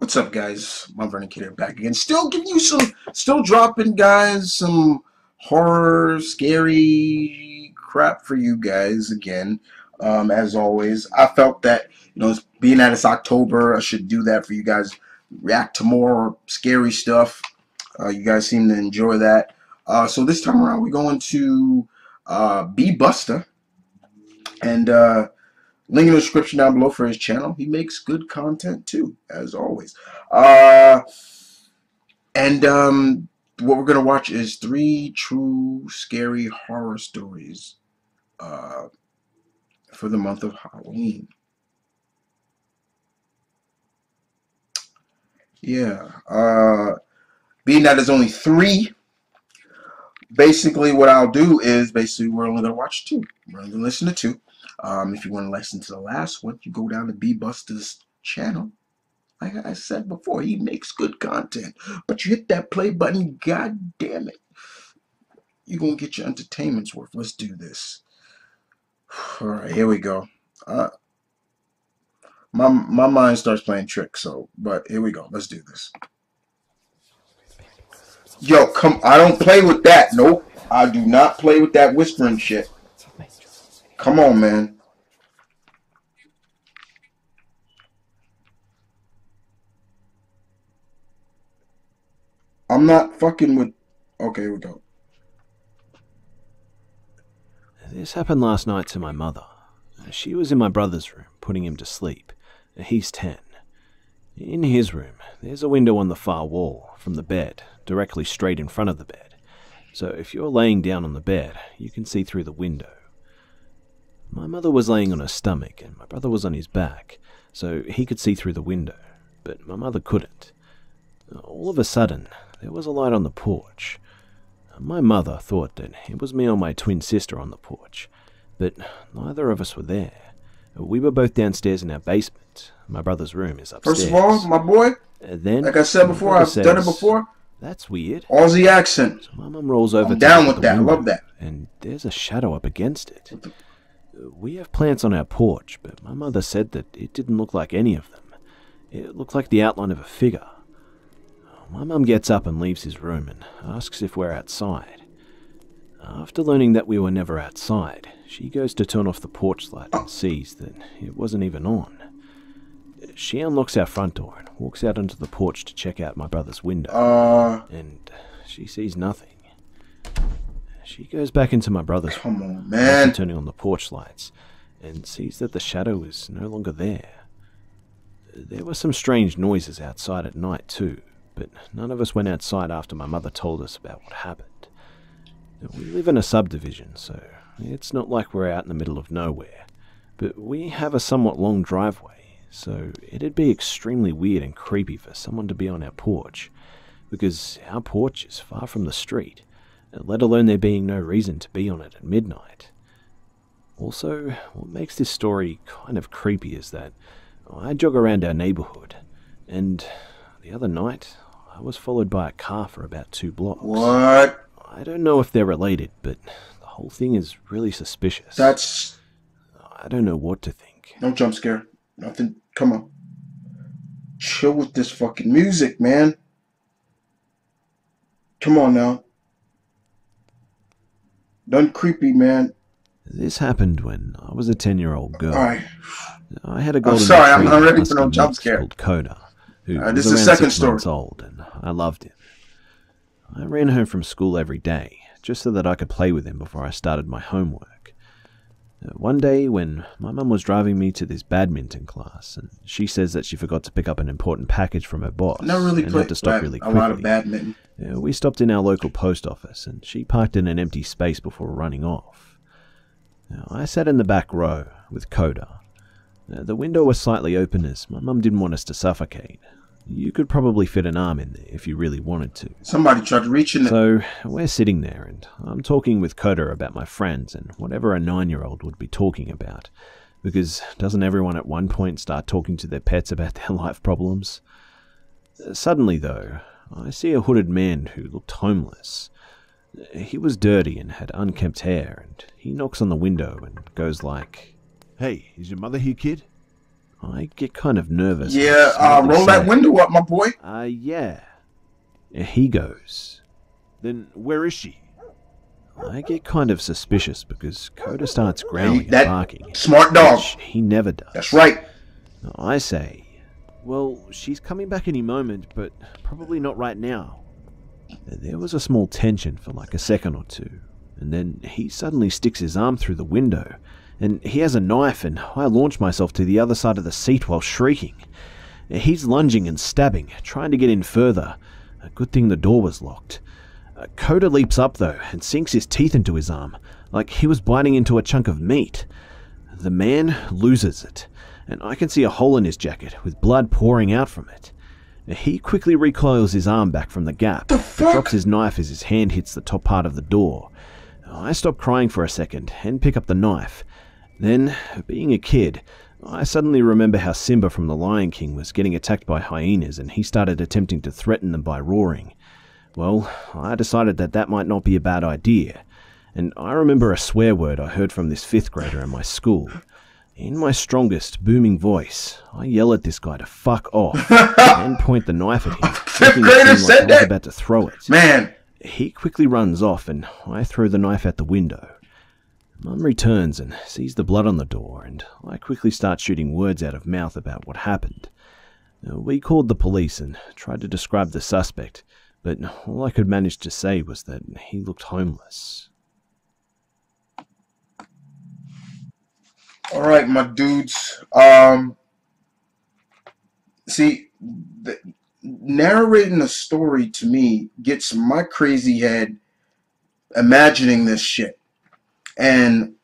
What's up, guys? My Vernon here back again. Still giving you still dropping, guys, some horror, scary crap for you guys again. As always, I felt that, being that it's October, I should do that for you guys. React to more scary stuff. You guys seem to enjoy that. So this time around, we're going to be Buster. And, link in the description down below for his channel. He makes good content too, as always. What we're going to watch is 3 true scary horror stories for the month of Halloween. Yeah. Being that there's only 3, basically what I'll do is we're only going to watch 2. We're only going to listen to 2. If you want to listen to the last one, you go down to B Buster's channel. Like I said before, he makes good content. But you hit that play button, god damn it. You're going to get your entertainment's worth. Let's do this. Alright, here we go. My mind starts playing tricks, but here we go. Let's do this. Yo, I don't play with that. Nope. I do not play with that whispering shit. Come on, man. I'm not fucking with... Okay, here we go. This happened last night to my mother. She was in my brother's room, putting him to sleep. He's 10. In his room, there's a window on the far wall, from the bed, directly straight in front of the bed. So if you're laying down on the bed, you can see through the window. My mother was laying on her stomach, and my brother was on his back, so he could see through the window, but my mother couldn't. All of a sudden, there was a light on the porch. My mother thought that it was me or my twin sister on the porch, but neither of us were there. We were both downstairs in our basement. My brother's room is upstairs. First of all, my boy, then, like I said before, I've done it before. That's weird. Aussie accent. So my mum rolls over. I'm down with that. I love that. And there's a shadow up against it. We have plants on our porch, but my mother said that it didn't look like any of them. It looked like the outline of a figure. My mum gets up and leaves his room and asks if we're outside. After learning that we were never outside, she goes to turn off the porch light and sees that it wasn't even on. She unlocks our front door and walks out onto the porch to check out my brother's window. And she sees nothing. She goes back into my brother's room, come on, man, turning on the porch lights, and sees that the shadow is no longer there. There were some strange noises outside at night too, but none of us went outside after my mother told us about what happened. We live in a subdivision, so it's not like we're out in the middle of nowhere, but we have a somewhat long driveway, so it'd be extremely weird and creepy for someone to be on our porch, because our porch is far from the street, let alone there being no reason to be on it at midnight. Also, what makes this story kind of creepy is that I jog around our neighborhood, and the other night I was followed by a car for about 2 blocks. What? I don't know if they're related, but the whole thing is really suspicious. I don't know what to think. No jump scare. Nothing. Come on. Chill with this fucking music, man. Come on now. Done creepy, man. This happened when I was a 10-year-old girl. Alright. I had a golden I'm sorry, I'm retriever not ready for no jump scare. called Coda, who this was is the around second 6 months story. old, and I loved him. I ran home from school every day, just so that I could play with him before I started my homework. One day, when my mum was driving me to this badminton class, and she says that she forgot to pick up an important package from her boss, Never really and played had to stop really a lot of quickly. badminton. We stopped in our local post office, and she parked in an empty space before running off. I sat in the back row with Coda. The window was slightly open as my mum didn't want us to suffocate. You could probably fit an arm in there if you really wanted to. Somebody tried to reach in there. So we're sitting there, and I'm talking with Coda about my friends and whatever a 9-year-old would be talking about. Because doesn't everyone at one point start talking to their pets about their life problems? Suddenly, though, I see a hooded man who looked homeless. He was dirty and had unkempt hair, and he knocks on the window and goes like, "Hey, is your mother here, kid?" I get kind of nervous and Yeah, slightly roll that sad. window up, my boy. Yeah. He goes. Then where is she? I get kind of suspicious because Coda starts growling and That barking, smart dog. which he never does. That's right. I say, well, she's coming back any moment, but probably not right now. There was a small tension for like a second or two, and then he suddenly sticks his arm through the window, and he has a knife, and I launch myself to the other side of the seat while shrieking. He's lunging and stabbing, trying to get in further. A good thing the door was locked. Coda leaps up, though, and sinks his teeth into his arm, like he was biting into a chunk of meat. The man loses it, and I can see a hole in his jacket, with blood pouring out from it. He quickly recoils his arm back from the gap, The but fuck? drops his knife as his hand hits the top part of the door. I stop crying for a second, and pick up the knife. Then, being a kid, I suddenly remember how Simba from The Lion King was getting attacked by hyenas, and he started attempting to threaten them by roaring. Well, I decided that that might not be a bad idea, and I remember a swear word I heard from this 5th grader in my school. In my strongest, booming voice, I yell at this guy to fuck off, and point the knife at him, Fifth making it grader seem like said I was that? about to throw it. Man, He quickly runs off, and I throw the knife out the window. Mum returns and sees the blood on the door, and I quickly start shooting words out of mouth about what happened. We called the police and tried to describe the suspect, but all I could manage to say was that he looked homeless. all right, my dudes. See, narrating a story to me gets my crazy head imagining this shit. And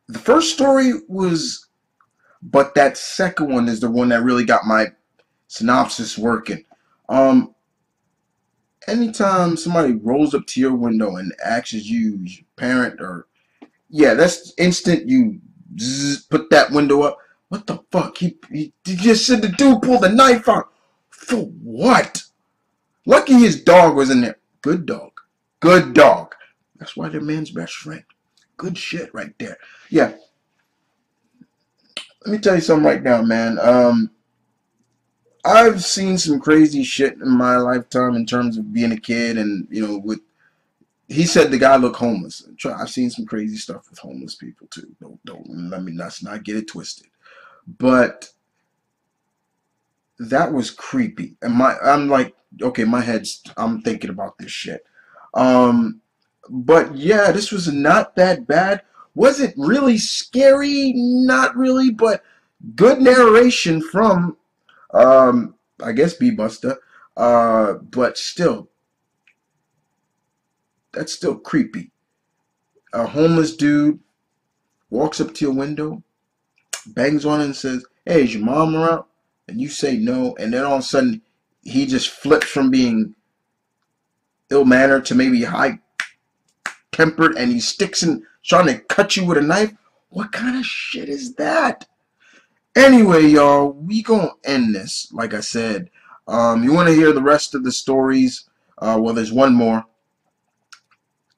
the first story was, but that second one is the one that really got my synopsis working. Um, Anytime somebody rolls up to your window and asks you, your parent, or yeah, that's instant. You put that window up. What the fuck? He just said the dude pulled the knife out. For what? Lucky his dog was in there. Good dog. Good dog. That's why they're man's best friend. Good shit right there. Yeah. Let me tell you something right now, man. I've seen some crazy shit in my lifetime in terms of being a kid, and with he said the guy looked homeless. I've seen some crazy stuff with homeless people too. Don't let me not get it twisted. But that was creepy, and I'm like, okay, I'm thinking about this shit. But yeah, this was not that bad. Was it really scary? Not really, but good narration from I guess B Buster. But still, that's still creepy. A homeless dude walks up to your window, bangs on it, and says, "Hey, is your mom around?" And you say no, and then all of a sudden he just flips from being ill-mannered to maybe high-tempered, and he sticks in trying to cut you with a knife. What kind of shit is that? Anyway, y'all, we gonna end this. Like I said, you want to hear the rest of the stories? Well, there's one more.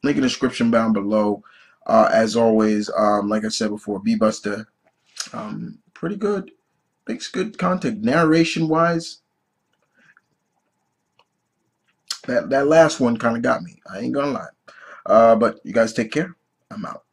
Link in the description down below. As always, like I said before, B Buster, pretty good. Makes good content. Narration wise, that last one kind of got me. I ain't gonna lie. But you guys take care. I'm out.